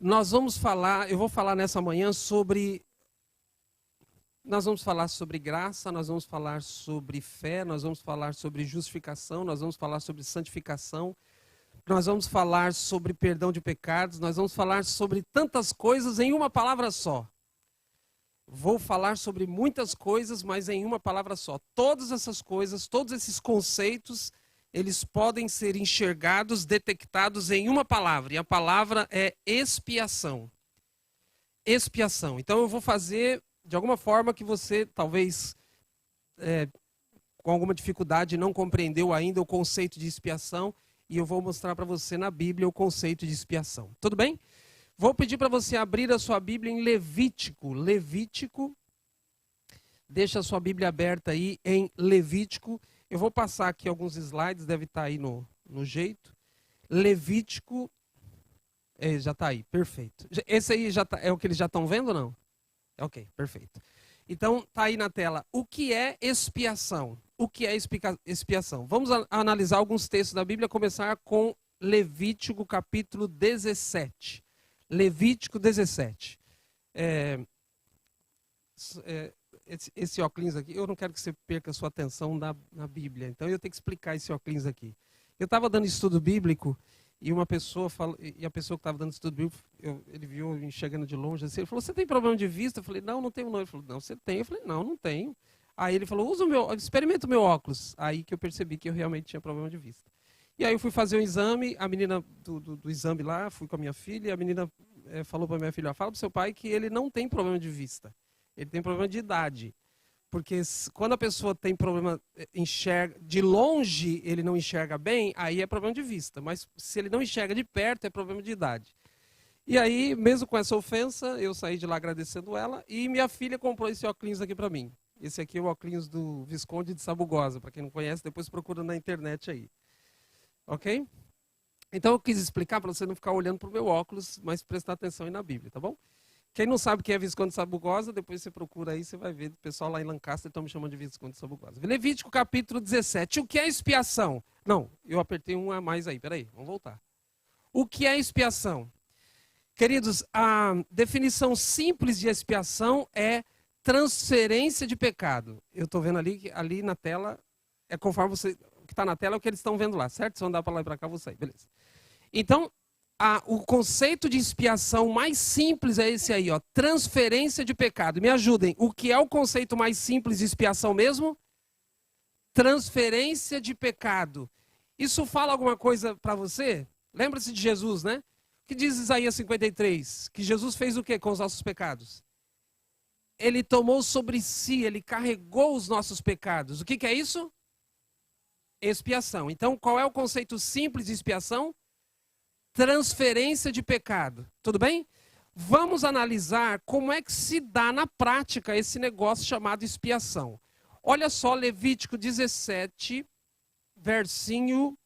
Eu vou falar nessa manhã nós vamos falar sobre graça, nós vamos falar sobre fé, nós vamos falar sobre justificação, nós vamos falar sobre santificação, nós vamos falar sobre perdão de pecados, nós vamos falar sobre tantas coisas em uma palavra só. Vou falar sobre muitas coisas, mas em uma palavra só. Todas essas coisas, todos esses conceitos, eles podem ser enxergados, detectados em uma palavra. E a palavra é expiação. Expiação. Então eu vou fazer de alguma forma que você talvez com alguma dificuldade não compreendeu ainda o conceito de expiação. E eu vou mostrar para você na Bíblia o conceito de expiação. Tudo bem? Vou pedir para você abrir a sua Bíblia em Levítico. Levítico. Deixa a sua Bíblia aberta aí em Levítico. Eu vou passar aqui alguns slides, deve estar aí no jeito. Levítico. Já está aí, perfeito. Esse aí já é o que eles já estão vendo ou não? Ok, perfeito. Então, está aí na tela. O que é expiação? O que é expiação? Vamos analisar alguns textos da Bíblia, começar com Levítico capítulo 17. Levítico 17. Esse óculos aqui, eu não quero que você perca a sua atenção na Bíblia, então eu tenho que explicar esse óculos aqui. Eu estava dando estudo bíblico e a pessoa que estava dando estudo bíblico, ele viu enxergando de longe assim, ele falou, você tem problema de vista? Eu falei, não tenho não. Ele falou, não, você tem? Eu falei, não tenho. Aí ele falou, experimenta o meu óculos. Aí que eu percebi que eu realmente tinha problema de vista. E aí eu fui fazer um exame, a menina do exame lá, fui com a minha filha, e a menina falou para minha filha, fala para o seu pai que ele não tem problema de vista, ele tem problema de idade. Porque quando a pessoa tem problema, enxerga de longe, ele não enxerga bem, aí é problema de vista. Mas se ele não enxerga de perto, é problema de idade. E aí, mesmo com essa ofensa, eu saí de lá agradecendo ela, e minha filha comprou esse óculos aqui para mim. Esse aqui é o óculos do Visconde de Sabugosa, para quem não conhece, depois procura na internet aí. Ok? Então eu quis explicar para você não ficar olhando para o meu óculos, mas prestar atenção aí na Bíblia, tá bom? Quem não sabe quem é Visconde de Sabugosa, depois você procura aí, você vai ver. O pessoal lá em Lancaster estão me chamando de Visconde de Sabugosa. Levítico capítulo 17. O que é expiação? Não, eu apertei um a mais aí, peraí, vamos voltar. O que é expiação? Queridos, a definição simples de expiação é transferência de pecado. Eu estou vendo ali na tela, é conforme você... O que está na tela é o que eles estão vendo lá, certo? Se eu andar para lá e para cá, eu vou sair, beleza. Então, o conceito de expiação mais simples é esse aí, ó, transferência de pecado. Me ajudem, o que é o conceito mais simples de expiação mesmo? Transferência de pecado. Isso fala alguma coisa para você? Lembra-se de Jesus, né? O que diz Isaías 53? Que Jesus fez o que com os nossos pecados? Ele tomou sobre si, ele carregou os nossos pecados. O que é isso? Expiação. Então, qual é o conceito simples de expiação? Transferência de pecado. Tudo bem? Vamos analisar como é que se dá na prática esse negócio chamado expiação. Olha só, Levítico 17, versinho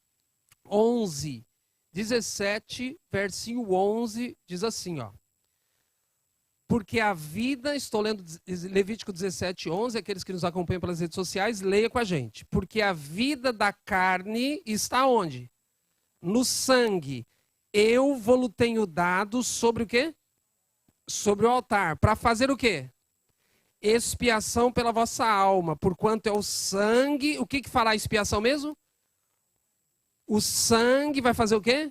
11. 17, versinho 11, diz assim, ó. Porque a vida, estou lendo Levítico 17, 11, aqueles que nos acompanham pelas redes sociais, leia com a gente. Porque a vida da carne está onde? No sangue. Eu vou-lo tenho dado sobre o quê? Sobre o altar. Para fazer o quê? Expiação pela vossa alma. Porquanto é o sangue. O que fará a expiação mesmo? O sangue vai fazer o quê?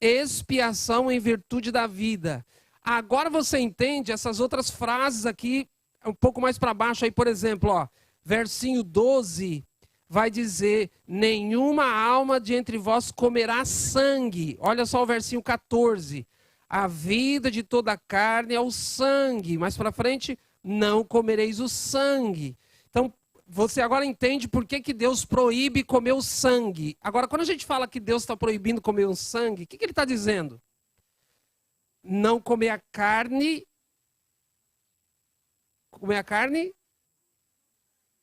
Expiação em virtude da vida. Agora você entende essas outras frases aqui, um pouco mais para baixo aí, por exemplo, ó, versinho 12, vai dizer, nenhuma alma de entre vós comerá sangue. Olha só o versinho 14, a vida de toda a carne é o sangue. Mais para frente, não comereis o sangue. Então, você agora entende por que Deus proíbe comer o sangue. Agora, quando a gente fala que Deus está proibindo comer o sangue, o que ele está dizendo? Não comer a carne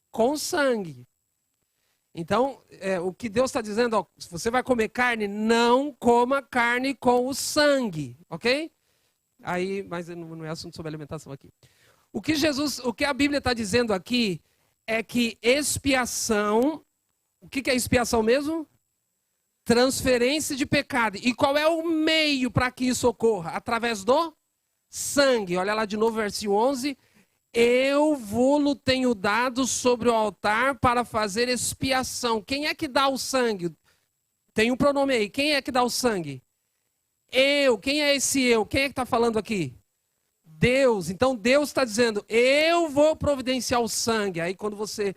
com sangue. Então, o que Deus está dizendo, ó, se você vai comer carne, não coma carne com o sangue, ok? Aí, mas não é assunto sobre alimentação aqui. O que a Bíblia está dizendo aqui é que expiação, o que é expiação mesmo? Transferência de pecado. E qual é o meio para que isso ocorra? Através do sangue. Olha lá de novo, versículo 11. Eu vou-lo tenho dado sobre o altar para fazer expiação. Quem é que dá o sangue? Tem um pronome aí. Quem é que dá o sangue? Eu. Quem é esse eu? Quem é que está falando aqui? Deus. Então Deus está dizendo, eu vou providenciar o sangue. Aí quando você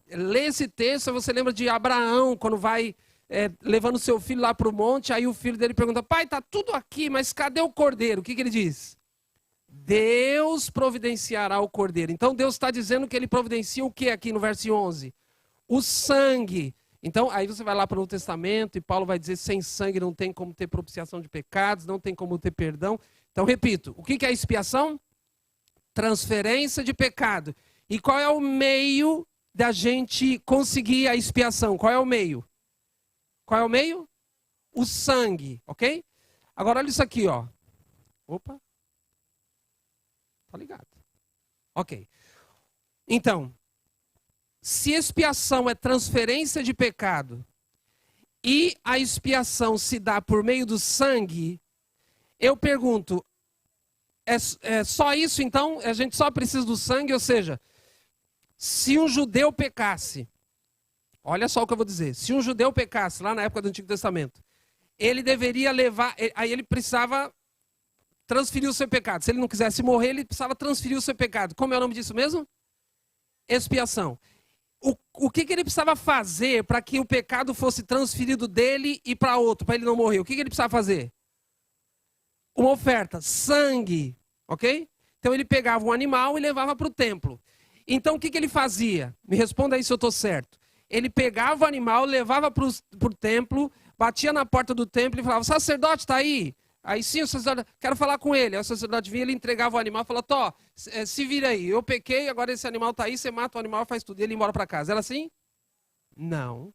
lê esse texto, você lembra de Abraão, quando vai levando seu filho lá para o monte, aí o filho dele pergunta, pai, está tudo aqui, mas cadê o cordeiro? O que ele diz? Deus providenciará o cordeiro. Então Deus está dizendo que ele providencia o que aqui no versículo 11? O sangue. Então aí você vai lá para o Novo Testamento e Paulo vai dizer, sem sangue não tem como ter propiciação de pecados, não tem como ter perdão. Então repito, o que é expiação? Transferência de pecado. E qual é o meio da gente conseguir a expiação? Qual é o meio? Qual é o meio? O sangue, ok? Agora olha isso aqui, ó. Opa. Tá ligado. Ok. Então, se expiação é transferência de pecado e a expiação se dá por meio do sangue, eu pergunto, é só isso então? A gente só precisa do sangue? Ou seja, se um judeu pecasse, olha só o que eu vou dizer, se um judeu pecasse lá na época do Antigo Testamento, ele deveria levar, aí ele precisava transferir o seu pecado. Se ele não quisesse morrer, ele precisava transferir o seu pecado. Como é o nome disso mesmo? Expiação. O que ele precisava fazer para que o pecado fosse transferido dele e para outro, para ele não morrer? O que ele precisava fazer? Uma oferta, sangue, ok? Então ele pegava um animal e levava para o templo. Então o que ele fazia? Me responda aí se eu estou certo. Ele pegava o animal, levava para o templo, batia na porta do templo e falava, sacerdote está aí? Aí sim, o sacerdote, quero falar com ele. Aí o sacerdote vinha, ele entregava o animal e falava, Tó, se vira aí, eu pequei, agora esse animal está aí, você mata o animal, faz tudo. E ele ia embora para casa. Era assim? Não.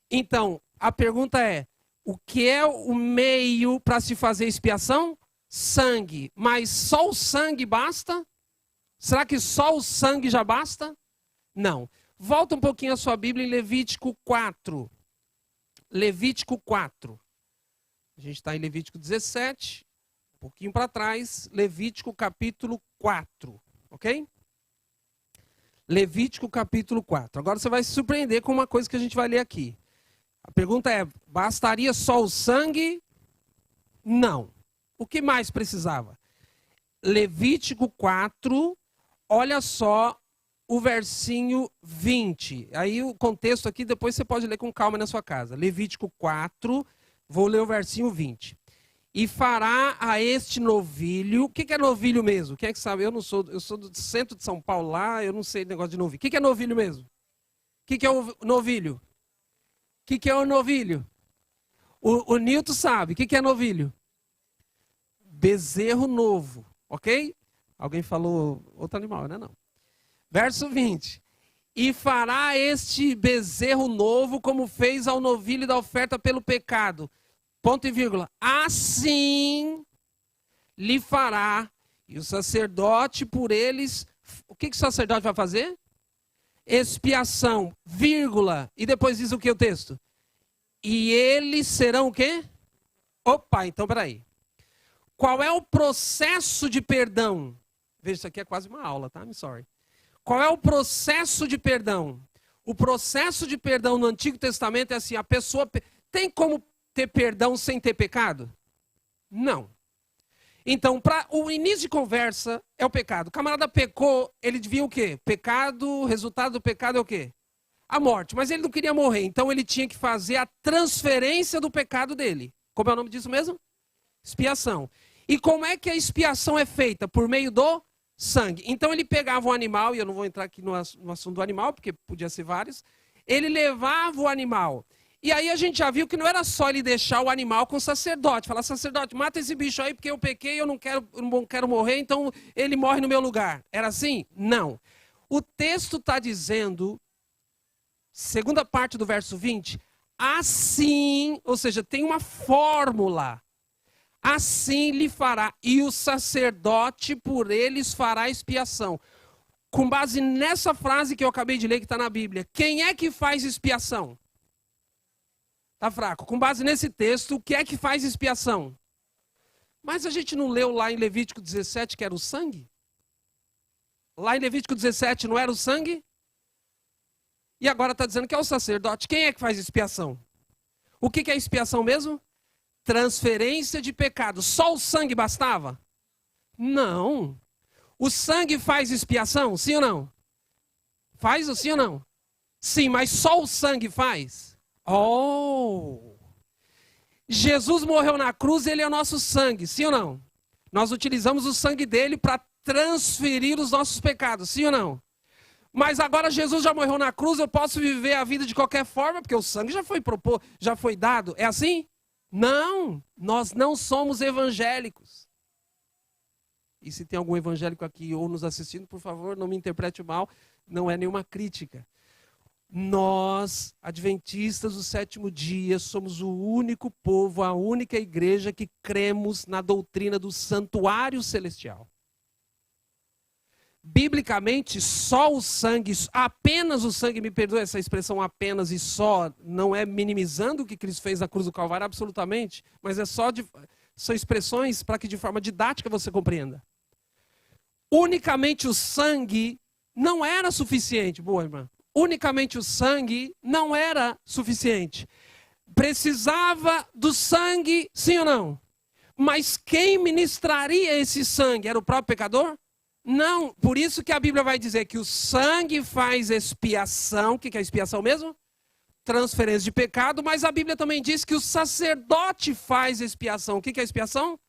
Então, a pergunta é, o que é o meio para se fazer expiação? Sangue. Mas só o sangue basta? Será que só o sangue já basta? Não. Volta um pouquinho a sua Bíblia em Levítico 4. Levítico 4. A gente está em Levítico 17, um pouquinho para trás, Levítico capítulo 4, ok? Levítico capítulo 4. Agora você vai se surpreender com uma coisa que a gente vai ler aqui. A pergunta é, bastaria só o sangue? Não. O que mais precisava? Levítico 4, olha só o versinho 20. Aí o contexto aqui, depois você pode ler com calma na sua casa. Levítico 4, vou ler o versinho 20. E fará a este novilho... O que é novilho mesmo? Quem é que sabe? Eu sou do centro de São Paulo lá, eu não sei negócio de novilho. O que é novilho mesmo? O que é o novilho? O que é o novilho? O Nilton sabe. O que é novilho? Bezerro novo, ok? Alguém falou outro animal, né? Não. Verso 20. E fará este bezerro novo como fez ao novilho da oferta pelo pecado. Ponto e vírgula. Assim lhe fará. E o sacerdote por eles... O que o sacerdote vai fazer? Expiação, vírgula. E depois diz o que o texto? E eles serão o quê? Opa, então peraí. Qual é o processo de perdão? Veja, isso aqui é quase uma aula, tá? I'm sorry. Qual é o processo de perdão? O processo de perdão no Antigo Testamento é assim, a pessoa tem como ter perdão sem ter pecado? Não. Então, para o início de conversa é o pecado. O camarada pecou, ele devia o quê? Pecado, o resultado do pecado é o quê? A morte. Mas ele não queria morrer, então ele tinha que fazer a transferência do pecado dele. Como é o nome disso mesmo? Expiação. E como é que a expiação é feita? Por meio do sangue. Então ele pegava um animal, e eu não vou entrar aqui no assunto do animal, porque podia ser vários. Ele levava o animal. E aí a gente já viu que não era só ele deixar o animal com o sacerdote. Falar, sacerdote, mata esse bicho aí porque eu pequei, eu não quero morrer, então ele morre no meu lugar. Era assim? Não. O texto está dizendo, segunda parte do verso 20, assim, ou seja, tem uma fórmula. Assim lhe fará, e o sacerdote por eles fará expiação. Com base nessa frase que eu acabei de ler, que está na Bíblia, quem é que faz expiação? Tá fraco. Com base nesse texto, o que é que faz expiação? Mas a gente não leu lá em Levítico 17 que era o sangue? Lá em Levítico 17 não era o sangue? E agora está dizendo que é o sacerdote. Quem é que faz expiação? O que é expiação mesmo? Transferência de pecado. Só o sangue bastava? Não. O sangue faz expiação? Sim ou não? Faz sim ou não? Sim, mas só o sangue faz? Oh! Jesus morreu na cruz, ele é o nosso sangue, sim ou não? Nós utilizamos o sangue dele para transferir os nossos pecados, sim ou não? Mas agora Jesus já morreu na cruz, eu posso viver a vida de qualquer forma, porque o sangue já foi dado. É assim? Não, nós não somos evangélicos. E se tem algum evangélico aqui ou nos assistindo, por favor, não me interprete mal, não é nenhuma crítica. Nós, adventistas do sétimo dia, somos o único povo, a única igreja que cremos na doutrina do santuário celestial. Biblicamente, só o sangue, apenas o sangue, me perdoe essa expressão apenas e só, não é minimizando o que Cristo fez na cruz do Calvário, absolutamente, mas são expressões para que de forma didática você compreenda. Unicamente o sangue não era suficiente, boa irmã. Unicamente o sangue não era suficiente. Precisava do sangue, sim ou não? Mas quem ministraria esse sangue? Era o próprio pecador? Não. Por isso que a Bíblia vai dizer que o sangue faz expiação. O que é expiação mesmo? Transferência de pecado. Mas a Bíblia também diz que o sacerdote faz expiação. O que é expiação?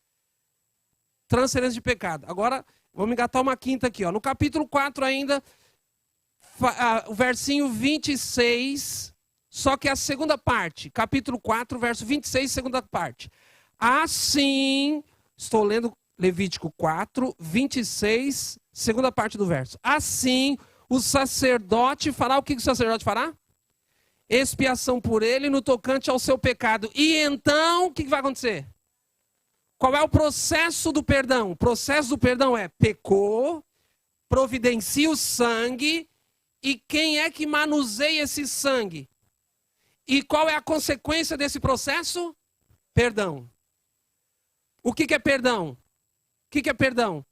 Transferência de pecado. Agora, vamos engatar uma quinta aqui. No capítulo 4 ainda... o versinho 26, só que a segunda parte, capítulo 4, verso 26, segunda parte. Assim, estou lendo Levítico 4, 26, segunda parte do verso. Assim, o sacerdote fará, o que o sacerdote fará? Expiação por ele no tocante ao seu pecado. E então, o que vai acontecer? Qual é o processo do perdão? O processo do perdão é pecou, providencia o sangue. E quem é que manuseia esse sangue? E qual é a consequência desse processo? Perdão. O que é perdão? O que é perdão?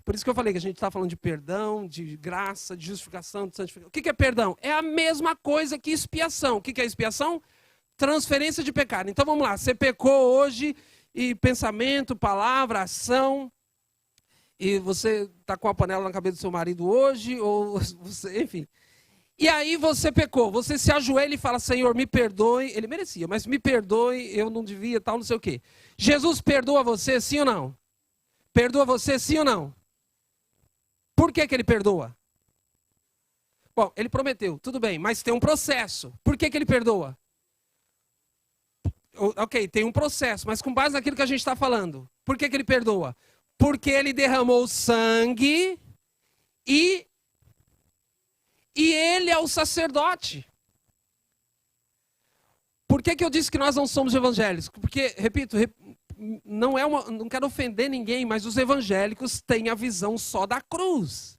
Por isso que eu falei que a gente está falando de perdão, de graça, de justificação, de santificação. O que é perdão? É a mesma coisa que expiação. O que é expiação? Transferência de pecado. Então vamos lá, você pecou hoje e pensamento, palavra, ação... E você está com a panela na cabeça do seu marido hoje, ou você, enfim. E aí você pecou, você se ajoelha e fala, Senhor, me perdoe. Ele merecia, mas me perdoe, eu não devia, tal, não sei o quê. Jesus perdoa você, sim ou não? Perdoa você, sim ou não? Por que ele perdoa? Bom, ele prometeu, tudo bem, mas tem um processo. Por que ele perdoa? Ok, tem um processo, mas com base naquilo que a gente está falando. Por que ele perdoa? Porque ele derramou sangue e ele é o sacerdote. Por que eu disse que nós não somos evangélicos? Porque, repito, não quero ofender ninguém, mas os evangélicos têm a visão só da cruz.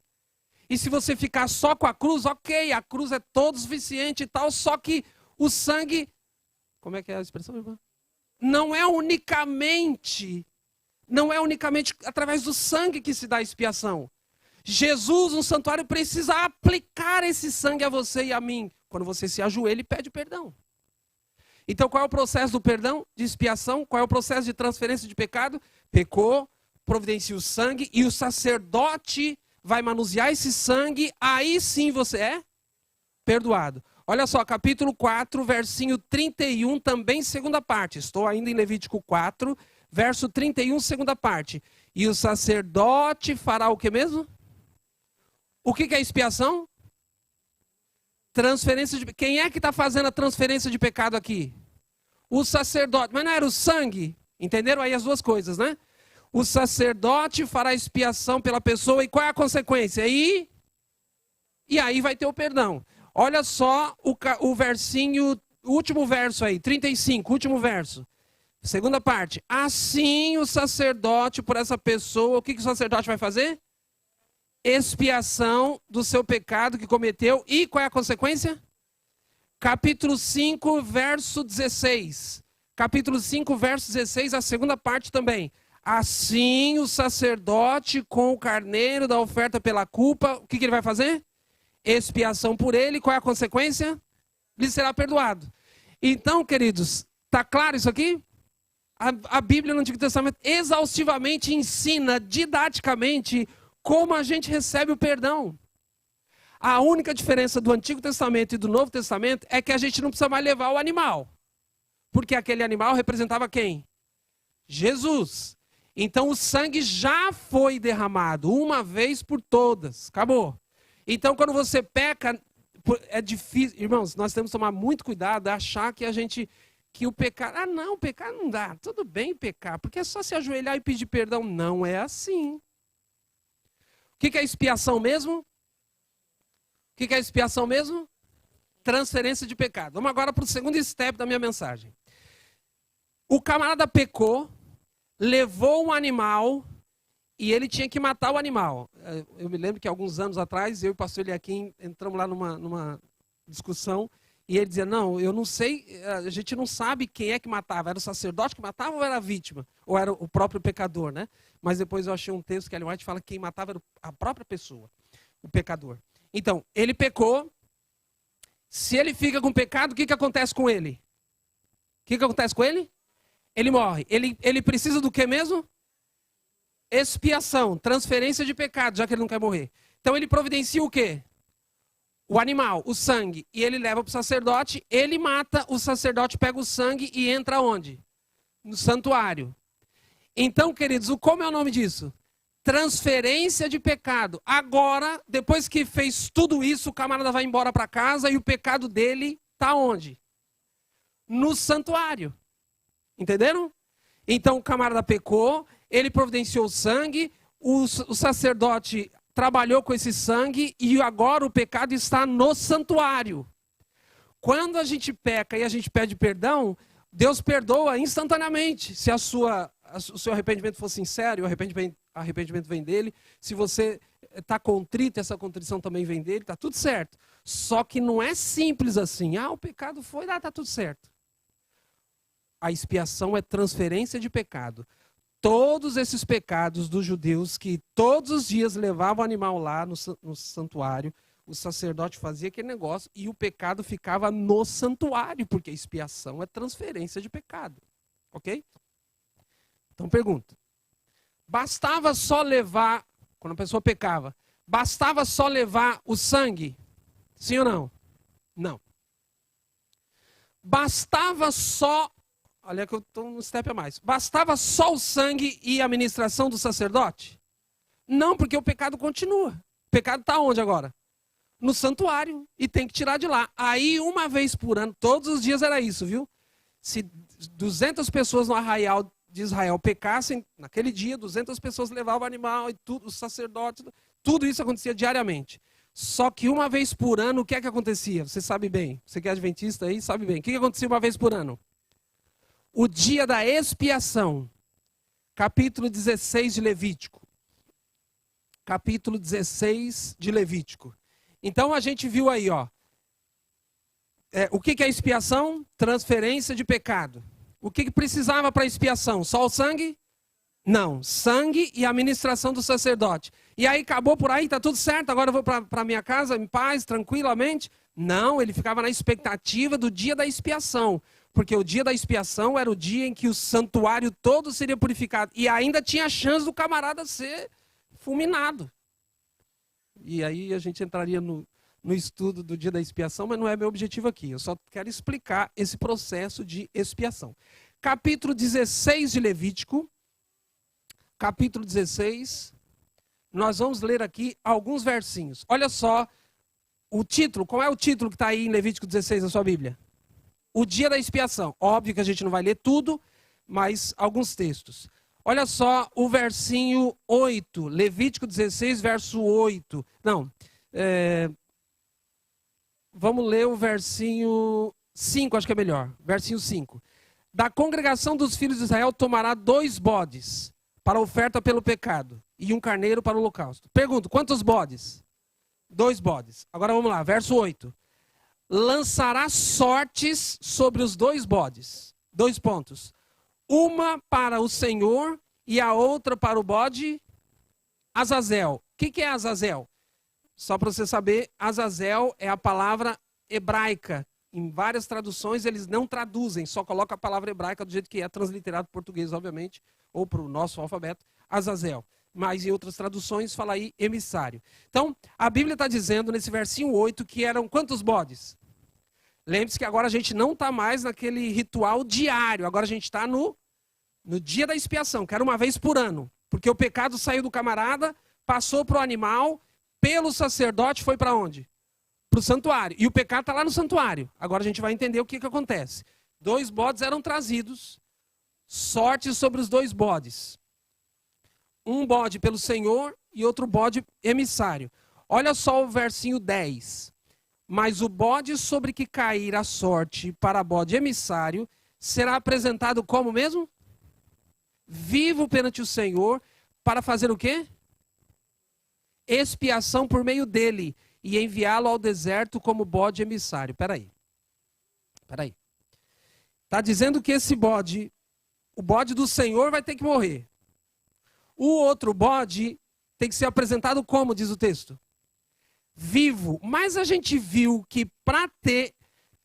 E se você ficar só com a cruz, ok, a cruz é todo suficiente e tal, só que o sangue... Como é que é a expressão, irmã? Não é unicamente através do sangue que se dá a expiação. Jesus, no santuário, precisa aplicar esse sangue a você e a mim. Quando você se ajoelha e pede perdão. Então, qual é o processo do perdão, de expiação? Qual é o processo de transferência de pecado? Pecou, providencia o sangue e o sacerdote vai manusear esse sangue. Aí sim você é perdoado. Olha só, capítulo 4, versinho 31, também segunda parte. Estou ainda em Levítico 4, verso 31, segunda parte. E o sacerdote fará o que mesmo? O que é expiação? Transferência de... Quem é que está fazendo a transferência de pecado aqui? O sacerdote. Mas não era o sangue? Entenderam aí as duas coisas, né? O sacerdote fará expiação pela pessoa. E qual é a consequência? E aí vai ter o perdão. Olha só o versinho, o último verso aí, 35, último verso. Segunda parte. Assim o sacerdote por essa pessoa, o que o sacerdote vai fazer? Expiação do seu pecado que cometeu. E qual é a consequência? Capítulo 5, verso 16. Capítulo 5, verso 16, a segunda parte também. Assim o sacerdote com o carneiro da oferta pela culpa, o que ele vai fazer? Expiação por ele, qual é a consequência? Lhe será perdoado. Então, queridos, está claro isso aqui? A Bíblia no Antigo Testamento exaustivamente ensina, didaticamente, como a gente recebe o perdão. A única diferença do Antigo Testamento e do Novo Testamento é que a gente não precisa mais levar o animal. Porque aquele animal representava quem? Jesus. Então o sangue já foi derramado, uma vez por todas. Acabou. Então quando você peca, é difícil. Irmãos, nós temos que tomar muito cuidado, achar que o pecado... não, pecar não dá. Tudo bem pecar, porque é só se ajoelhar e pedir perdão. Não é assim. O que é expiação mesmo? O que é expiação mesmo? Transferência de pecado. Vamos agora para o segundo step da minha mensagem. O camarada pecou, levou um animal e ele tinha que matar o animal. Eu me lembro que alguns anos atrás, eu e o pastor Eliakim entramos lá numa discussão e ele dizia, não, eu não sei, a gente não sabe quem é que matava. Era o sacerdote que matava ou era a vítima? Ou era o próprio pecador, né? Mas depois eu achei um texto que Ellen White fala que quem matava era a própria pessoa, o pecador. Então, ele pecou. Se ele fica com pecado, o que acontece com ele? O que acontece com ele? Ele morre. Ele precisa do que mesmo? Expiação, transferência de pecado, já que ele não quer morrer. Então ele providencia o quê? O animal, o sangue. E ele leva para o sacerdote, ele mata, o sacerdote pega o sangue e entra onde? No santuário. Então, queridos, como é o nome disso? Transferência de pecado. Agora, depois que fez tudo isso, o camarada vai embora para casa e o pecado dele está onde? No santuário. Entenderam? Então o camarada pecou, ele providenciou o sangue, o sacerdote trabalhou com esse sangue e agora o pecado está no santuário. Quando a gente peca e a gente pede perdão, Deus perdoa instantaneamente. Se o seu arrependimento for sincero, o arrependimento vem dele. Se você está contrito, essa contrição também vem dele, está tudo certo. Só que não é simples assim. O pecado foi, está tudo certo. A expiação é transferência de pecado. Todos esses pecados dos judeus que todos os dias levavam o animal lá no santuário, o sacerdote fazia aquele negócio e o pecado ficava no santuário, porque a expiação é transferência de pecado. Ok? Então pergunta. Bastava só levar, quando a pessoa pecava, bastava só levar o sangue? Sim ou não? Não. Bastava só... Olha que eu estou um step a mais. Bastava só o sangue e a ministração do sacerdote? Não, porque o pecado continua. O pecado está onde agora? No santuário. E tem que tirar de lá. Aí, uma vez por ano, todos os dias era isso, viu? Se 200 pessoas no arraial de Israel pecassem, naquele dia, 200 pessoas levavam o animal e tudo, os sacerdotes, tudo isso acontecia diariamente. Só que uma vez por ano, o que é que acontecia? Você sabe bem. Você que é adventista aí, sabe bem. O que acontecia uma vez por ano? O dia da expiação, capítulo 16 de Levítico. Capítulo 16 de Levítico. Então a gente viu aí, ó. O que é expiação? Transferência de pecado. O que precisava para expiação? Só o sangue? Não, sangue e a ministração do sacerdote. E aí acabou por aí, tá tudo certo, agora eu vou para minha casa em paz, tranquilamente? Não, ele ficava na expectativa do dia da expiação. Porque o dia da expiação era o dia em que o santuário todo seria purificado. E ainda tinha a chance do camarada ser fulminado. E aí a gente entraria no estudo do dia da expiação, mas não é meu objetivo aqui. Eu só quero explicar esse processo de expiação. Capítulo 16 de Levítico. Capítulo 16. Nós vamos ler aqui alguns versinhos. Olha só o título. Qual é o título que está aí em Levítico 16 na sua Bíblia? O dia da expiação. Óbvio que a gente não vai ler tudo, mas alguns textos. Olha só o versinho 8. Levítico 16, verso 8. Não. Vamos ler o versinho 5, acho que é melhor. Versinho 5. Da congregação dos filhos de Israel tomará 2 bodes para oferta pelo pecado e 1 carneiro para o holocausto. Pergunto, quantos bodes? 2 bodes. Agora vamos lá, verso 8. lançará sortes sobre os 2 bodes. 2 pontos. Uma para o Senhor e a outra para o bode Azazel. O que é Azazel? Só para você saber, Azazel é a palavra hebraica. Em várias traduções eles não traduzem, só colocam a palavra hebraica do jeito que é transliterado para o português, obviamente, ou para o nosso alfabeto, Azazel. Mas em outras traduções fala aí emissário. Então, a Bíblia está dizendo nesse versinho 8 que eram quantos bodes? Lembre-se que agora a gente não está mais naquele ritual diário, agora a gente está no dia da expiação, que era uma vez por ano. Porque o pecado saiu do camarada, passou para o animal, pelo sacerdote foi para onde? Para o santuário. E o pecado está lá no santuário. Agora a gente vai entender o que acontece. 2 bodes eram trazidos, sorte sobre os 2 bodes. Um bode pelo Senhor e outro bode emissário. Olha só o versinho 10. Mas o bode sobre que cair a sorte para bode emissário será apresentado como mesmo? Vivo perante o Senhor para fazer o quê? Expiação por meio dele e enviá-lo ao deserto como bode emissário. Peraí. Está dizendo que esse bode, o bode do Senhor vai ter que morrer. O outro bode tem que ser apresentado como, diz o texto? Vivo. Mas a gente viu que para ter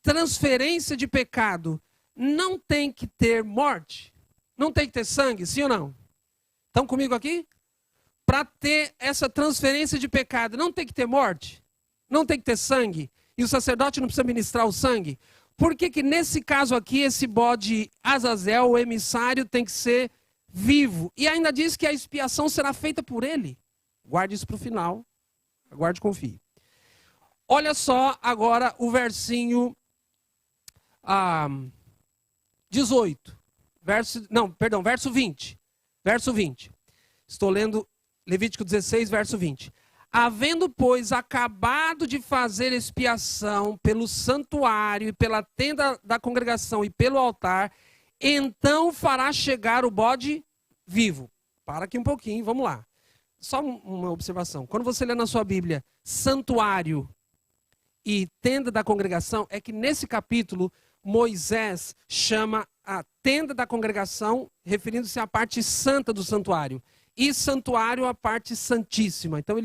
transferência de pecado não tem que ter morte. Não tem que ter sangue, sim ou não? Estão comigo aqui? Para ter essa transferência de pecado, não tem que ter morte? Não tem que ter sangue? E o sacerdote não precisa ministrar o sangue? Por que nesse caso aqui, esse bode Azazel, o emissário, tem que ser vivo? E ainda diz que a expiação será feita por ele. Guarde isso para o final. Aguarde e confie. Olha só agora o versinho 18. Verso 20. Verso 20. Estou lendo Levítico 16, verso 20. Havendo, pois, acabado de fazer expiação pelo santuário e pela tenda da congregação e pelo altar, então fará chegar o bode vivo. Para aqui um pouquinho, vamos lá. Só uma observação. Quando você lê na sua Bíblia santuário e tenda da congregação, é que nesse capítulo Moisés chama a tenda da congregação, referindo-se à parte santa do santuário. E santuário a parte santíssima. Então,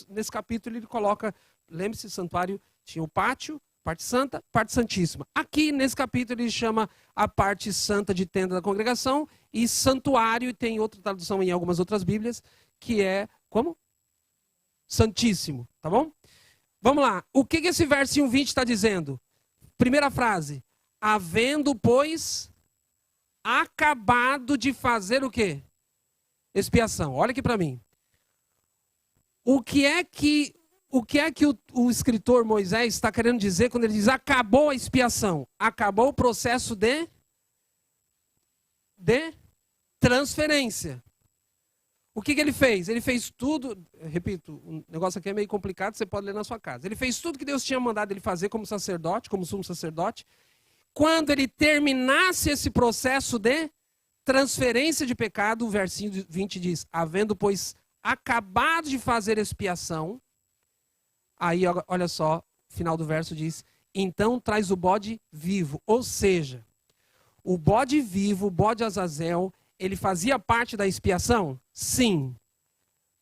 nesse capítulo, ele coloca, lembre-se, santuário tinha o pátio, parte santa, parte santíssima. Aqui, nesse capítulo, ele chama a parte santa de tenda da congregação e santuário, e tem outra tradução em algumas outras Bíblias, que é, como? Santíssimo, tá bom? Vamos lá. O que esse versinho 20 está dizendo? Primeira frase. Havendo, pois, acabado de fazer o quê? Expiação. Olha aqui para mim. O que é que o escritor Moisés está querendo dizer quando ele diz acabou a expiação? Acabou o processo de transferência. O que ele fez? Ele fez tudo, repito, o negócio aqui é meio complicado, você pode ler na sua casa. Ele fez tudo que Deus tinha mandado ele fazer como sacerdote, como sumo sacerdote. Quando ele terminasse esse processo de transferência de pecado, o versinho 20 diz, havendo, pois, acabado de fazer expiação, aí, olha só, final do verso diz, então traz o bode vivo. Ou seja, o bode vivo, o bode Azazel, ele fazia parte da expiação? Sim.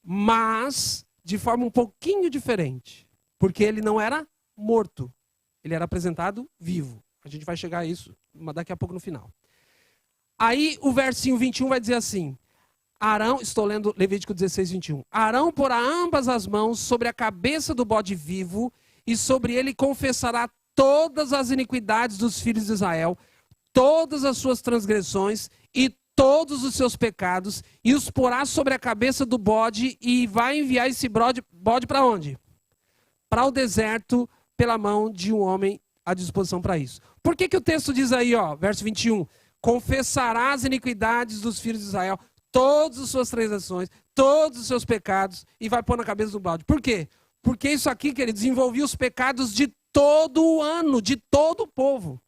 Mas de forma um pouquinho diferente. Porque ele não era morto. Ele era apresentado vivo. A gente vai chegar a isso daqui a pouco no final. Aí o versinho 21 vai dizer assim, Arão, estou lendo Levítico 16, 21. Arão porá ambas as mãos sobre a cabeça do bode vivo e sobre ele confessará todas as iniquidades dos filhos de Israel, todas as suas transgressões e todos os seus pecados, e os porá sobre a cabeça do bode e vai enviar esse bode para onde? Para o deserto, pela mão de um homem à disposição para isso. Por que o texto diz aí, verso 21, confessará as iniquidades dos filhos de Israel, todas as suas transgressões, todos os seus pecados, e vai pôr na cabeça do bode. Por quê? Porque isso aqui, que ele desenvolvia os pecados de todo o ano, de todo o povo.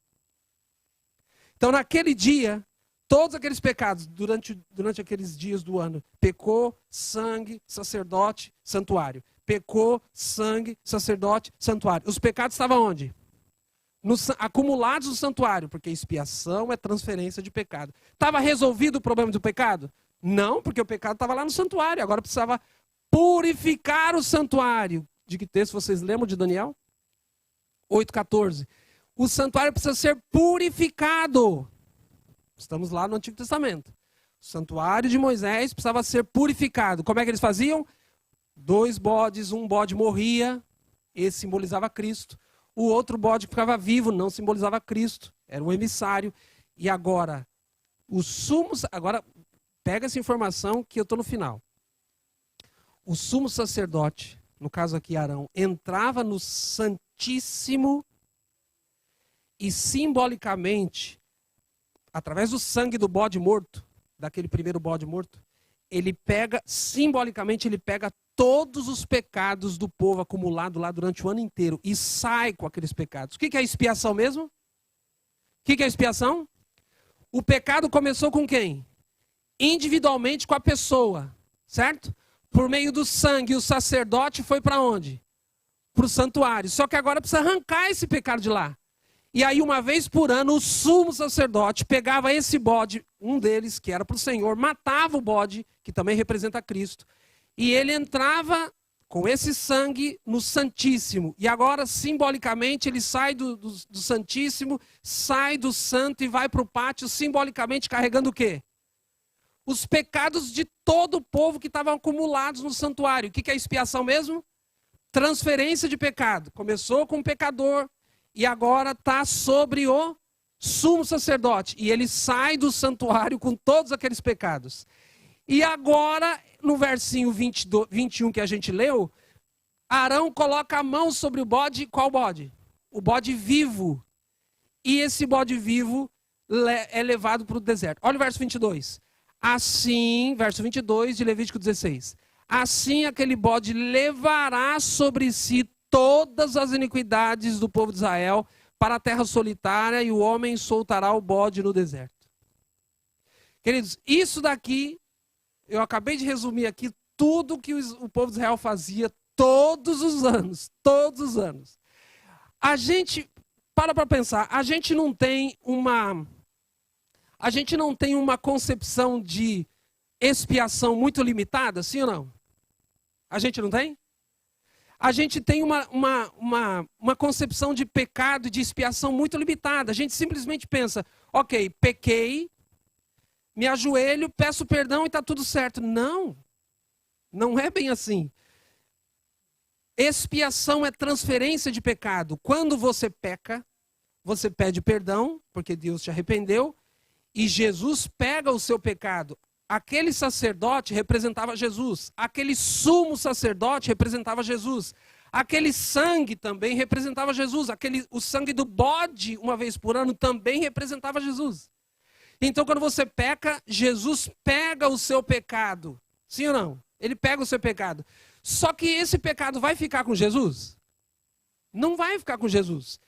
Então, naquele dia, todos aqueles pecados, durante aqueles dias do ano, pecou, sangue, sacerdote, santuário. Pecou, sangue, sacerdote, santuário. Os pecados estavam onde? acumulados no santuário, porque expiação é transferência de pecado. Estava resolvido o problema do pecado? Não, porque o pecado estava lá no santuário, agora precisava purificar o santuário. De que texto vocês lembram de Daniel? 8,14. O santuário precisa ser purificado. Estamos lá no Antigo Testamento. O santuário de Moisés precisava ser purificado. Como é que eles faziam? 2 bodes, um bode morria, esse simbolizava Cristo. O outro bode que ficava vivo não simbolizava Cristo, era um emissário. E agora, agora pega essa informação que eu estou no final. O sumo sacerdote, no caso aqui Arão, entrava no Santíssimo e simbolicamente, através do sangue do bode morto, daquele primeiro bode morto, simbolicamente ele pega todos os pecados do povo acumulado lá durante o ano inteiro e sai com aqueles pecados. O que é expiação mesmo? O que é expiação? O pecado começou com quem? Individualmente com a pessoa, certo? Por meio do sangue, o sacerdote foi para onde? Para o santuário. Só que agora precisa arrancar esse pecado de lá. E aí, uma vez por ano, o sumo sacerdote pegava esse bode, um deles, que era para o Senhor, matava o bode, que também representa Cristo, e ele entrava com esse sangue no Santíssimo. E agora, simbolicamente, ele sai do Santíssimo, sai do Santo e vai para o pátio, simbolicamente carregando o quê? Os pecados de todo o povo que estavam acumulados no santuário. O que é expiação mesmo? Transferência de pecado. Começou com o pecador, e agora está sobre o sumo sacerdote. E ele sai do santuário com todos aqueles pecados. E agora, no versinho 21 que a gente leu, Arão coloca a mão sobre o bode. Qual bode? O bode vivo. E esse bode vivo é levado para o deserto. Olha o verso 22. Assim, verso 22 de Levítico 16. Assim aquele bode levará sobre si todas as iniquidades do povo de Israel para a terra solitária, e o homem soltará o bode no deserto. Queridos, isso daqui, eu acabei de resumir aqui tudo que o povo de Israel fazia todos os anos. Todos os anos. A gente, para pensar, a gente não tem uma concepção de expiação muito limitada, sim ou não? A gente não tem? A gente tem uma concepção de pecado e de expiação muito limitada. A gente simplesmente pensa, ok, pequei, me ajoelho, peço perdão e está tudo certo. Não, não é bem assim. Expiação é transferência de pecado. Quando você peca, você pede perdão, porque Deus te arrependeu, e Jesus pega o seu pecado. Aquele sacerdote representava Jesus. Aquele sumo sacerdote representava Jesus. Aquele sangue também representava Jesus. O sangue do bode, uma vez por ano, também representava Jesus. Então, quando você peca, Jesus pega o seu pecado. Sim ou não? Ele pega o seu pecado. Só que esse pecado vai ficar com Jesus? Não vai ficar com Jesus.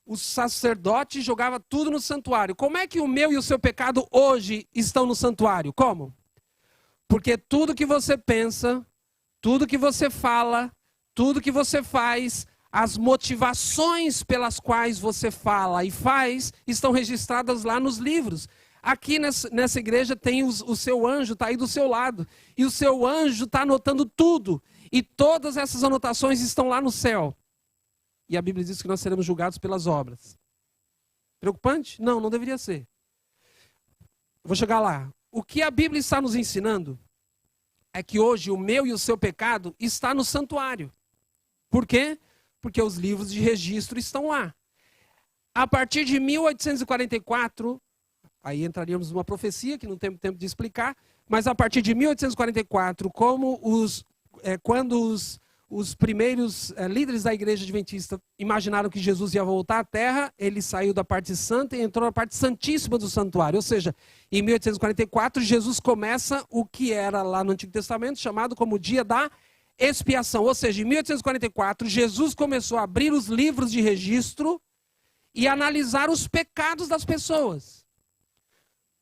O sacerdote jogava tudo no santuário. Como é que o meu e o seu pecado hoje estão no santuário? Como? Porque tudo que você pensa, tudo que você fala, tudo que você faz, as motivações pelas quais você fala e faz, estão registradas lá nos livros. Aqui nessa igreja tem o seu anjo, está aí do seu lado. E o seu anjo está anotando tudo. E todas essas anotações estão lá no céu. E a Bíblia diz que nós seremos julgados pelas obras. Preocupante? Não, não deveria ser. Vou chegar lá. O que a Bíblia está nos ensinando é que hoje o meu e o seu pecado está no santuário. Por quê? Porque os livros de registro estão lá. A partir de 1844, aí entraríamos numa profecia que não temos tempo de explicar, mas a partir de 1844, quando os primeiros líderes da igreja adventista imaginaram que Jesus ia voltar à terra, ele saiu da parte santa e entrou na parte santíssima do santuário. Ou seja, em 1844, Jesus começa o que era lá no Antigo Testamento, chamado como dia da expiação. Ou seja, em 1844, Jesus começou a abrir os livros de registro e analisar os pecados das pessoas.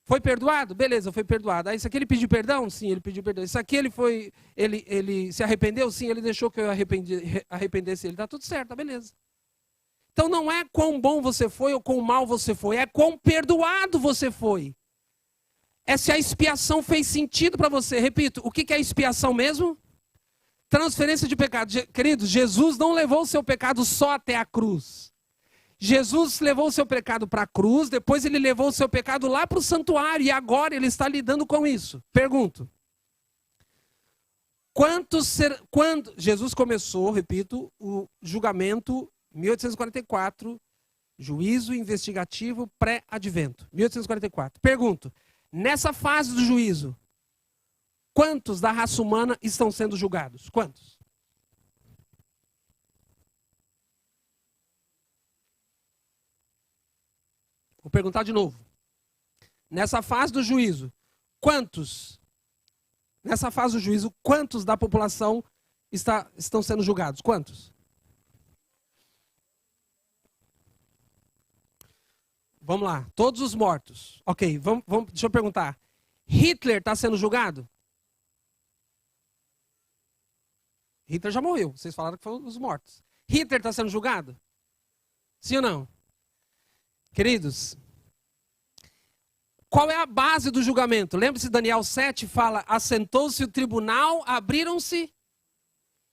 Foi perdoado? Beleza, foi perdoado. Isso aqui ele pediu perdão? Sim, ele pediu perdão. Isso aqui ele se arrependeu? Sim, ele deixou que eu arrependesse ele. Está tudo certo, tá beleza. Então não é quão bom você foi ou quão mal você foi, é quão perdoado você foi. É se a expiação fez sentido para você. Repito, o que é expiação mesmo? Transferência de pecado. Queridos, Jesus não levou o seu pecado só até a cruz. Jesus levou o seu pecado para a cruz, depois ele levou o seu pecado lá para o santuário, e agora ele está lidando com isso. Pergunto. Quando Jesus começou, repito, o julgamento 1844, juízo investigativo pré-advento, 1844. Pergunto, nessa fase do juízo, quantos da raça humana estão sendo julgados? Quantos? Vou perguntar de novo. Nessa fase do juízo, quantos da população estão sendo julgados? Quantos? Vamos lá, todos os mortos. Ok, deixa eu perguntar. Hitler está sendo julgado? Hitler já morreu, vocês falaram que foram os mortos. Hitler está sendo julgado? Sim ou não? Queridos, qual é a base do julgamento? Lembre-se, Daniel 7 fala, assentou-se o tribunal, abriram-se,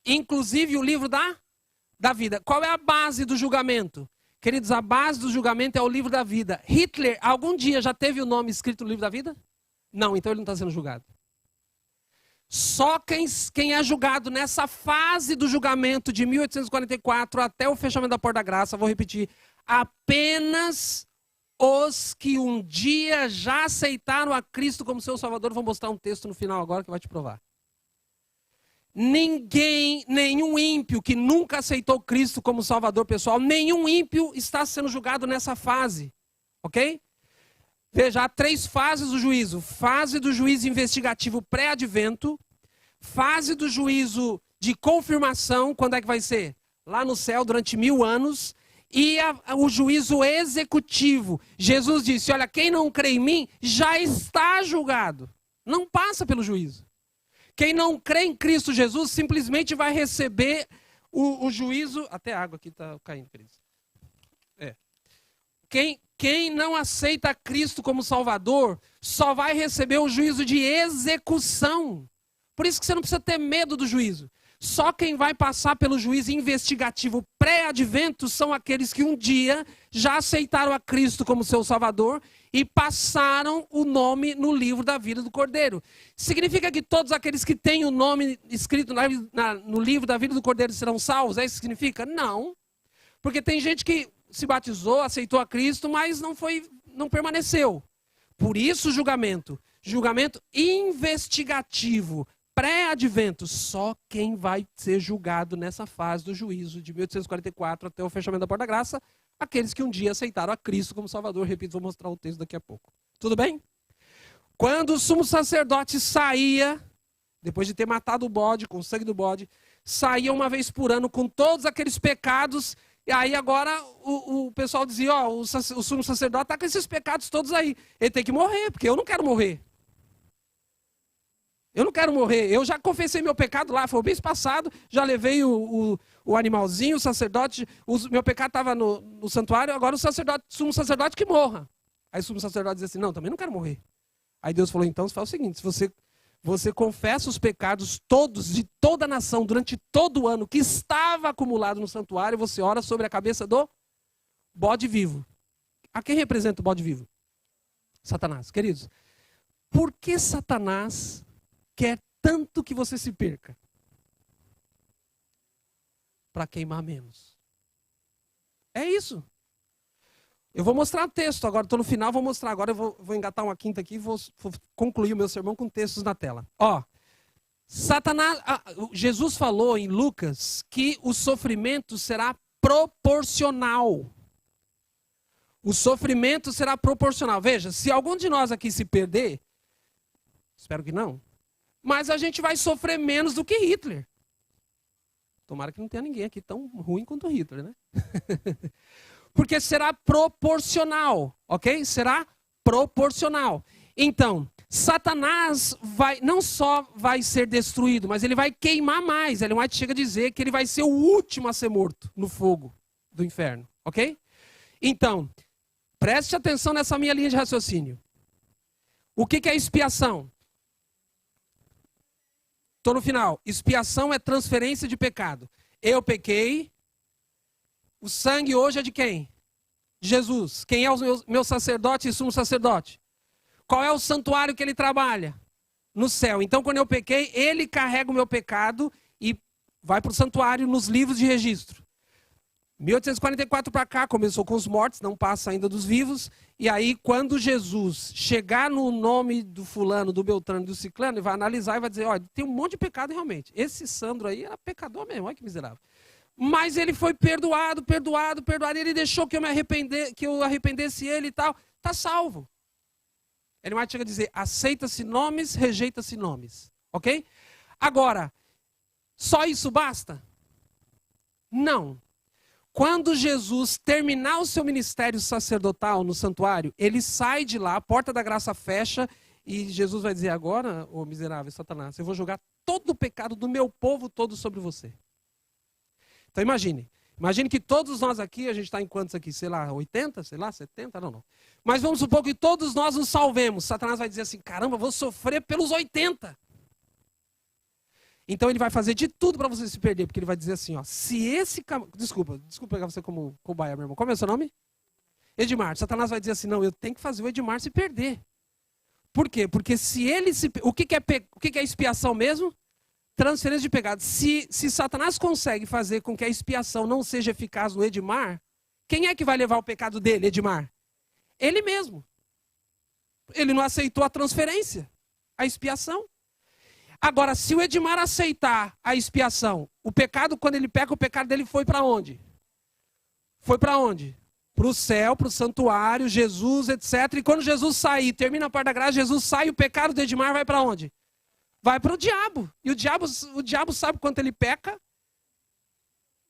inclusive o livro da vida. Qual é a base do julgamento? Queridos, a base do julgamento é o livro da vida. Hitler, algum dia já teve o nome escrito no livro da vida? Não, então ele não está sendo julgado. Só quem é julgado nessa fase do julgamento de 1844 até o fechamento da Porta da Graça, vou repetir, apenas os que um dia já aceitaram a Cristo como seu Salvador. Vou mostrar um texto no final agora que vai te provar. Nenhum ímpio que nunca aceitou Cristo como Salvador pessoal, nenhum ímpio está sendo julgado nessa fase, ok? Veja, há 3 fases do juízo. Fase do juízo investigativo pré-advento, fase do juízo de confirmação, quando é que vai ser? Lá no céu, durante 1000 anos, e o juízo executivo. Jesus disse, olha, quem não crê em mim já está julgado. Não passa pelo juízo. Quem não crê em Cristo Jesus simplesmente vai receber o juízo... Até a água aqui está caindo, queridos. Quem não aceita Cristo como Salvador só vai receber o juízo de execução. Por isso que você não precisa ter medo do juízo. Só quem vai passar pelo juízo investigativo pré-advento são aqueles que um dia já aceitaram a Cristo como seu Salvador e passaram o nome no livro da vida do Cordeiro. Significa que todos aqueles que têm o nome escrito no livro da vida do Cordeiro serão salvos? É isso que significa? Não. Porque tem gente que se batizou, aceitou a Cristo, mas não permaneceu. Por isso o julgamento investigativo, pré-advento, só quem vai ser julgado nessa fase do juízo de 1844 até o fechamento da Porta da Graça, aqueles que um dia aceitaram a Cristo como Salvador. Repito, vou mostrar o texto daqui a pouco. Tudo bem? Quando o sumo sacerdote saía, depois de ter matado o bode, com o sangue do bode, saía uma vez por ano com todos aqueles pecados. E aí agora o pessoal dizia, ó, o sumo sacerdote está com esses pecados todos aí. Ele tem que morrer, porque eu não quero morrer. Eu não quero morrer. Eu já confessei meu pecado lá, foi o mês passado, já levei o animalzinho, o sacerdote, meu pecado estava no santuário, agora o sumo sacerdote que morra. Aí o sumo sacerdote diz assim, não, também não quero morrer. Aí Deus falou, então você faz o seguinte, se você confessa os pecados todos, de toda a nação, durante todo o ano, que estava acumulado no santuário, você ora sobre a cabeça do bode vivo. A quem representa o bode vivo? Satanás. Queridos, por que Satanás quer tanto que você se perca? Para queimar menos. É isso. Eu vou mostrar o texto agora, estou no final, vou mostrar agora, eu vou engatar uma quinta aqui e vou concluir o meu sermão com textos na tela. Ó, Jesus falou em Lucas que o sofrimento será proporcional. O sofrimento será proporcional. Veja, se algum de nós aqui se perder, espero que não, mas a gente vai sofrer menos do que Hitler. Tomara que não tenha ninguém aqui tão ruim quanto Hitler, né? Porque será proporcional, ok? Será proporcional. Então, Satanás não só vai ser destruído, mas ele vai queimar mais. Ellen White chega a dizer que ele vai ser o último a ser morto no fogo do inferno. Ok? Então, preste atenção nessa minha linha de raciocínio. O que é expiação? Estou no final. Expiação é transferência de pecado. Eu pequei. O sangue hoje é de quem? De Jesus. Quem é o meu sacerdote e sumo sacerdote? Qual é o santuário que ele trabalha? No céu. Então, quando eu pequei, ele carrega o meu pecado e vai para o santuário nos livros de registro. 1844 para cá, começou com os mortos, não passa ainda dos vivos. E aí, quando Jesus chegar no nome do fulano, do Beltrano, do Ciclano, ele vai analisar e vai dizer, olha, tem um monte de pecado realmente. Esse Sandro aí era pecador mesmo, olha que miserável. Mas ele foi perdoado, ele deixou que eu arrependesse ele e tal. Está salvo. Ele mais chega a dizer, aceita-se nomes, rejeita-se nomes. Ok? Agora, só isso basta? Não. Quando Jesus terminar o seu ministério sacerdotal no santuário, ele sai de lá, a porta da graça fecha, e Jesus vai dizer, agora, ô miserável Satanás, eu vou jogar todo o pecado do meu povo todo sobre você. Então imagine que todos nós aqui, a gente está em quantos aqui? Sei lá, 80, sei lá, 70, não. Mas vamos supor que todos nós nos salvemos. Satanás vai dizer assim, caramba, vou sofrer pelos 80. Então ele vai fazer de tudo para você se perder, porque ele vai dizer assim, ó, se esse... Desculpa pegar você como cobaia, meu irmão. Qual é o seu nome? Edmar. Satanás vai dizer assim, não, eu tenho que fazer o Edmar se perder. Por quê? Porque se ele se... O que é expiação mesmo? Transferência de pecado. Se Satanás consegue fazer com que a expiação não seja eficaz no Edmar, quem é que vai levar o pecado dele, Edmar? Ele mesmo. Ele não aceitou a transferência, a expiação. Agora, se o Edmar aceitar a expiação, o pecado, quando ele peca, o pecado dele foi para onde? Foi para onde? Para o céu, para o santuário, Jesus, etc. E quando Jesus sair, termina a parte da graça, Jesus sai, o pecado do Edmar vai para onde? Vai para o diabo. E o diabo sabe quanto ele peca.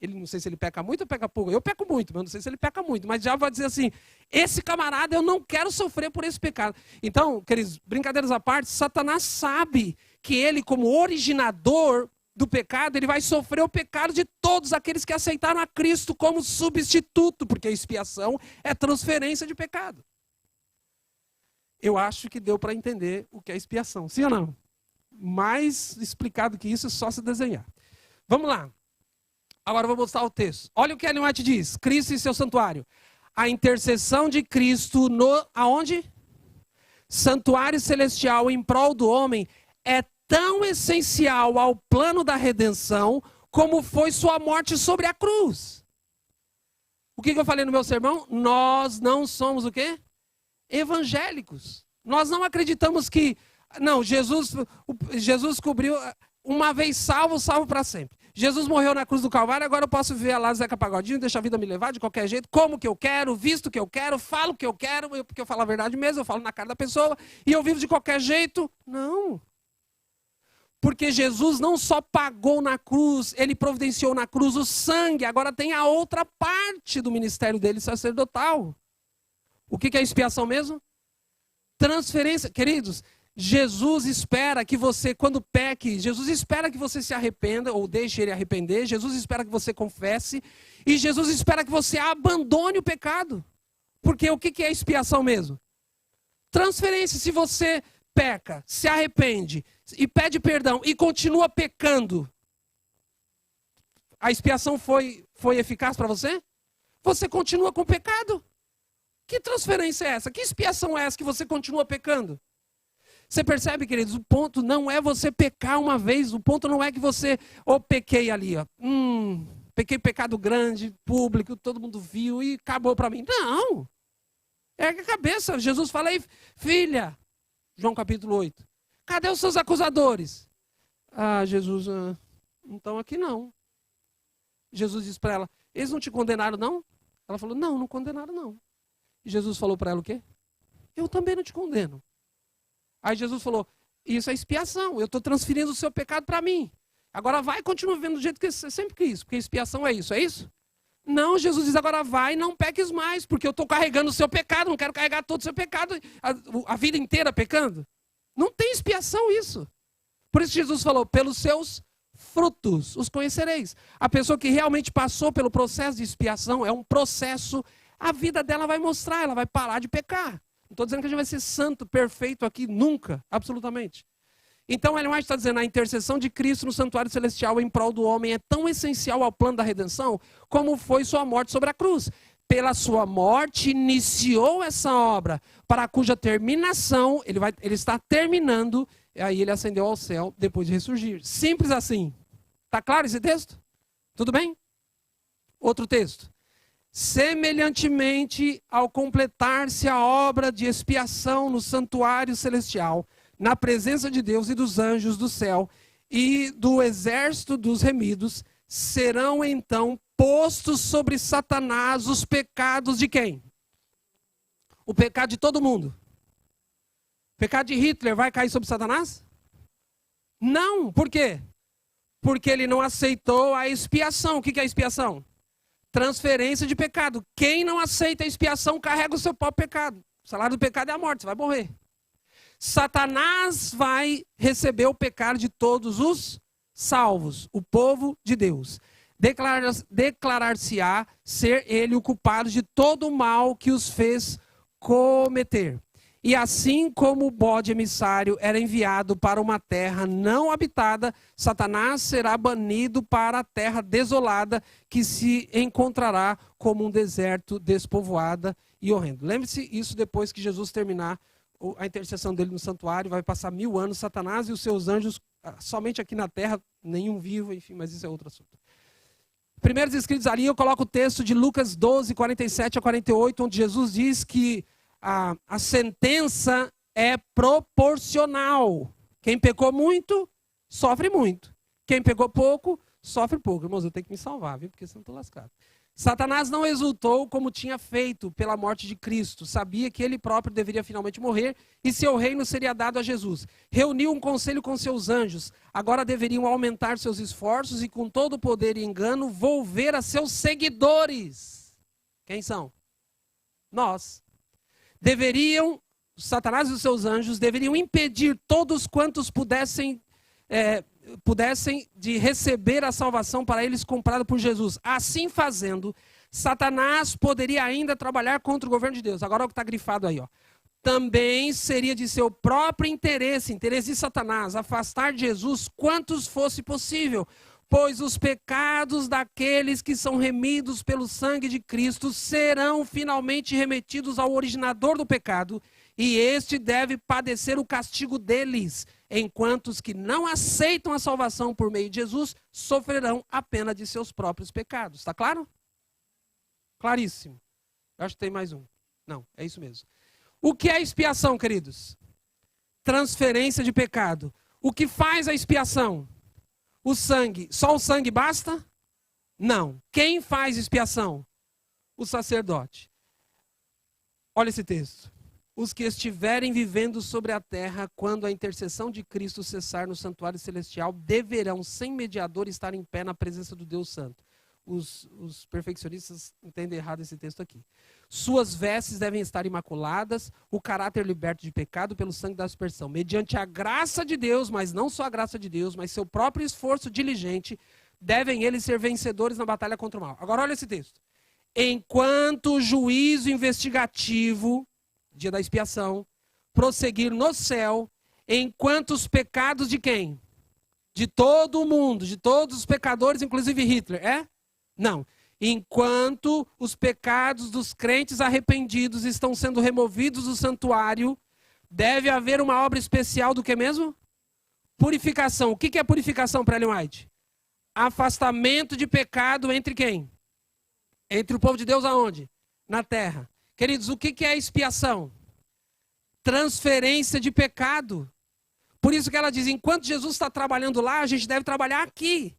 Ele não sei se ele peca muito ou peca pouco. Eu peco muito, mas não sei se ele peca muito. Mas o diabo vai dizer assim, esse camarada, eu não quero sofrer por esse pecado. Então, queridos, brincadeiras à parte, Satanás sabe que ele, como originador do pecado, ele vai sofrer o pecado de todos aqueles que aceitaram a Cristo como substituto, porque a expiação é transferência de pecado. Eu acho que deu para entender o que é expiação. Sim ou não? Mais explicado que isso é só se desenhar. Vamos lá. Agora eu vou mostrar o texto. Olha o que Ellen White diz. Cristo e seu santuário. A intercessão de Cristo no... Aonde? Santuário celestial em prol do homem é tão essencial ao plano da redenção como foi sua morte sobre a cruz. O que eu falei no meu sermão? Nós não somos o quê? Evangélicos. Nós não acreditamos que... Não, Jesus cobriu uma vez salvo para sempre. Jesus morreu na cruz do Calvário, agora eu posso viver lá Zeca Pagodinho, deixar a vida me levar de qualquer jeito, como que eu quero, visto que eu quero, falo o que eu quero, porque eu falo a verdade mesmo, eu falo na cara da pessoa, e eu vivo de qualquer jeito. Não. Porque Jesus não só pagou na cruz, ele providenciou na cruz o sangue, agora tem a outra parte do ministério dele sacerdotal. O que é expiação mesmo? Transferência. Queridos, Jesus espera que você, quando peque, Jesus espera que você se arrependa, ou deixe ele arrepender, Jesus espera que você confesse, e Jesus espera que você abandone o pecado. Porque o que é expiação mesmo? Transferência. Se você peca, se arrepende, e pede perdão, e continua pecando, a expiação foi eficaz para você? Você continua com o pecado? Que transferência é essa? Que expiação é essa que você continua pecando? Você percebe, queridos, o ponto não é você pecar uma vez, o ponto não é que você, pequei ali, pequei pecado grande, público, todo mundo viu e acabou para mim. Não, é a cabeça. Jesus fala aí, filha, João capítulo 8, cadê os seus acusadores? Jesus, não estão aqui não. Jesus disse para ela, eles não te condenaram não? Ela falou, não condenaram não. E Jesus falou para ela o quê? Eu também não te condeno. Aí Jesus falou, isso é expiação, eu estou transferindo o seu pecado para mim. Agora vai e continua vivendo do jeito que você sempre quis, porque expiação é isso? Não, Jesus diz, agora vai e não peques mais, porque eu estou carregando o seu pecado, não quero carregar todo o seu pecado, a vida inteira pecando. Não tem expiação isso. Por isso Jesus falou, pelos seus frutos, os conhecereis. A pessoa que realmente passou pelo processo de expiação, é um processo, a vida dela vai mostrar, ela vai parar de pecar. Não estou dizendo que a gente vai ser santo, perfeito aqui, nunca, absolutamente. Então, Ellen White está dizendo, a intercessão de Cristo no santuário celestial em prol do homem é tão essencial ao plano da redenção, como foi sua morte sobre a cruz. Pela sua morte, iniciou essa obra, para cuja terminação, ele está terminando, e aí ele ascendeu ao céu depois de ressurgir. Simples assim. Está claro esse texto? Tudo bem? Outro texto. Semelhantemente, ao completar-se a obra de expiação no santuário celestial, na presença de Deus e dos anjos do céu e do exército dos remidos, serão então postos sobre Satanás os pecados de quem? O pecado de todo mundo. O pecado de Hitler vai cair sobre Satanás? Não, por quê? Porque ele não aceitou a expiação. O que é a expiação? Transferência de pecado. Quem não aceita a expiação carrega o seu próprio pecado. O salário do pecado é a morte, você vai morrer. Satanás vai receber o pecado de todos os salvos, o povo de Deus. Declarar-se-á ser ele o culpado de todo o mal que os fez cometer. E assim como o bode emissário era enviado para uma terra não habitada, Satanás será banido para a terra desolada, que se encontrará como um deserto despovoada e horrendo. Lembre-se isso depois que Jesus terminar a intercessão dele no santuário, vai passar 1000 anos, Satanás e os seus anjos, somente aqui na terra, nenhum vivo, enfim, mas isso é outro assunto. Primeiros escritos ali, eu coloco o texto de Lucas 12, 47 a 48, onde Jesus diz que a sentença é proporcional. Quem pecou muito, sofre muito. Quem pecou pouco, sofre pouco. Irmãos, eu tenho que me salvar, viu? Porque senão eu estou lascado. Satanás não exultou como tinha feito pela morte de Cristo. Sabia que ele próprio deveria finalmente morrer e seu reino seria dado a Jesus. Reuniu um conselho com seus anjos. Agora deveriam aumentar seus esforços e com todo o poder e engano volver a seus seguidores. Quem são? Nós. Satanás e os seus anjos deveriam impedir todos quantos pudessem de receber a salvação para eles comprada por Jesus. Assim fazendo, Satanás poderia ainda trabalhar contra o governo de Deus. Agora é o que está grifado aí, ó. Também seria de seu próprio interesse de Satanás, afastar de Jesus quantos fosse possível, pois os pecados daqueles que são remidos pelo sangue de Cristo serão finalmente remetidos ao originador do pecado, e este deve padecer o castigo deles, enquanto os que não aceitam a salvação por meio de Jesus sofrerão a pena de seus próprios pecados. Está claro? Claríssimo. Eu acho que tem mais um. Não, é isso mesmo. O que é expiação, queridos? Transferência de pecado. O que faz a expiação? O sangue. Só o sangue basta? Não. Quem faz expiação? O sacerdote. Olha esse texto. Os que estiverem vivendo sobre a terra, quando a intercessão de Cristo cessar no santuário celestial, deverão, sem mediador, estar em pé na presença do Deus Santo. Os perfeccionistas entendem errado esse texto aqui. Suas vestes devem estar imaculadas, o caráter liberto de pecado pelo sangue da aspersão. Mediante a graça de Deus, mas não só a graça de Deus, mas seu próprio esforço diligente, devem eles ser vencedores na batalha contra o mal. Agora olha esse texto. Enquanto o juízo investigativo, dia da expiação, prosseguir no céu, enquanto os pecados de quem? De todo o mundo, de todos os pecadores, inclusive Hitler, é? Não. Enquanto os pecados dos crentes arrependidos estão sendo removidos do santuário, deve haver uma obra especial do que mesmo? Purificação. O que é purificação para Ellen White? Afastamento de pecado entre quem? Entre o povo de Deus aonde? Na terra. Queridos, o que é expiação? Transferência de pecado. Por isso que ela diz, enquanto Jesus está trabalhando lá, a gente deve trabalhar aqui.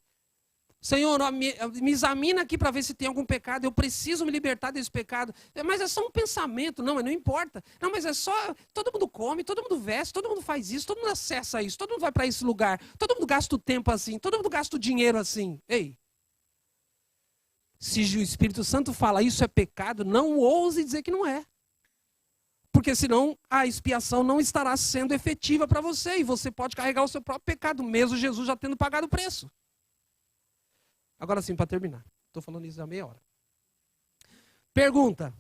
Senhor, me examina aqui para ver se tem algum pecado, eu preciso me libertar desse pecado. Mas é só um pensamento, não importa. Não, mas é só, todo mundo come, todo mundo veste, todo mundo faz isso, todo mundo acessa isso, todo mundo vai para esse lugar, todo mundo gasta o tempo assim, todo mundo gasta o dinheiro assim. Ei, se o Espírito Santo fala isso é pecado, não ouse dizer que não é. Porque senão a expiação não estará sendo efetiva para você. E você pode carregar o seu próprio pecado, mesmo Jesus já tendo pagado o preço. Agora sim, para terminar. Estou falando isso há meia hora. Pergunta.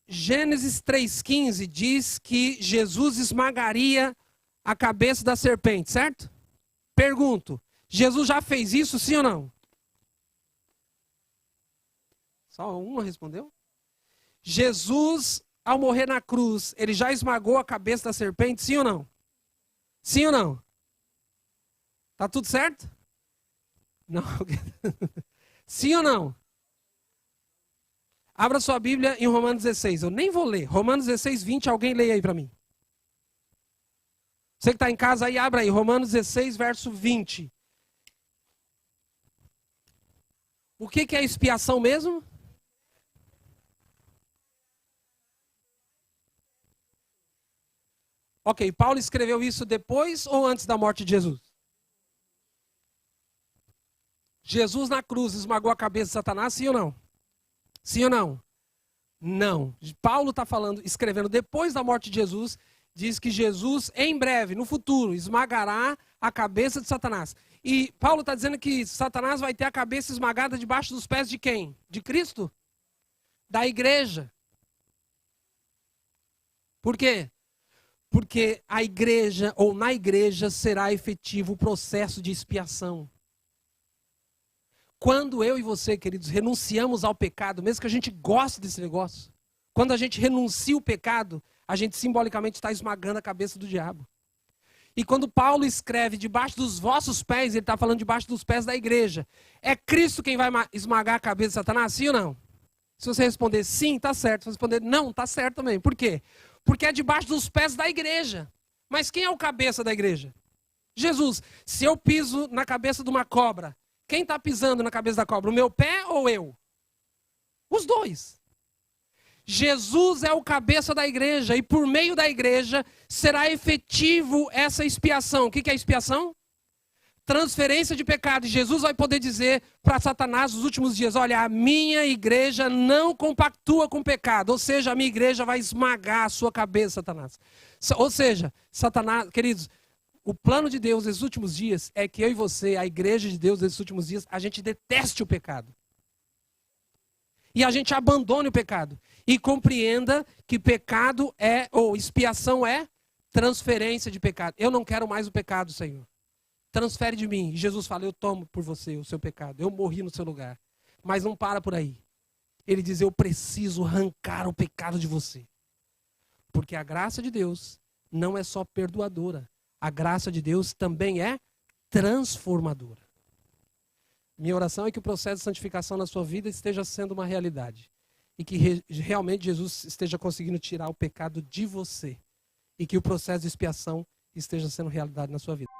Gênesis 3,15 diz que Jesus esmagaria a cabeça da serpente, certo? Pergunto, Jesus já fez isso, sim ou não? Só uma respondeu? Jesus, ao morrer na cruz, ele já esmagou a cabeça da serpente, sim ou não? Sim ou não? Tá tudo certo? Não. Sim ou não? Abra sua Bíblia em Romanos 16. Eu nem vou ler. Romanos 16, 20. Alguém leia aí para mim. Você que está em casa aí, abra aí. Romanos 16, verso 20. O que é expiação mesmo? Ok, Paulo escreveu isso depois ou antes da morte de Jesus? Jesus na cruz esmagou a cabeça de Satanás, sim ou não? Sim ou não? Não. Paulo está falando, escrevendo depois da morte de Jesus, diz que Jesus, em breve, no futuro, esmagará a cabeça de Satanás. E Paulo está dizendo que Satanás vai ter a cabeça esmagada debaixo dos pés de quem? De Cristo? Da igreja. Por quê? Porque a igreja, ou na igreja, será efetivo o processo de expiação. Quando eu e você, queridos, renunciamos ao pecado, mesmo que a gente goste desse negócio, quando a gente renuncia o pecado, a gente simbolicamente está esmagando a cabeça do diabo. E quando Paulo escreve debaixo dos vossos pés, ele está falando debaixo dos pés da igreja. É Cristo quem vai esmagar a cabeça de Satanás, sim ou não? Se você responder sim, está certo. Se você responder não, está certo também. Por quê? Porque é debaixo dos pés da igreja. Mas quem é o cabeça da igreja? Jesus. Se eu piso na cabeça de uma cobra, quem está pisando na cabeça da cobra? O meu pé ou eu? Os dois. Jesus é o cabeça da igreja e por meio da igreja será efetivo essa expiação. O que é expiação? Transferência de pecado. E Jesus vai poder dizer para Satanás nos últimos dias, olha, a minha igreja não compactua com o pecado. Ou seja, a minha igreja vai esmagar a sua cabeça, Satanás. Ou seja, Satanás, queridos, o plano de Deus nesses últimos dias é que eu e você, a igreja de Deus nesses últimos dias, a gente deteste o pecado. E a gente abandone o pecado. E compreenda que pecado é, ou expiação é, transferência de pecado. Eu não quero mais o pecado, Senhor. Transfere de mim. E Jesus fala, eu tomo por você o seu pecado. Eu morri no seu lugar. Mas não para por aí. Ele diz, eu preciso arrancar o pecado de você. Porque a graça de Deus não é só perdoadora. A graça de Deus também é transformadora. Minha oração é que o processo de santificação na sua vida esteja sendo uma realidade. E que realmente Jesus esteja conseguindo tirar o pecado de você. E que o processo de expiação esteja sendo realidade na sua vida.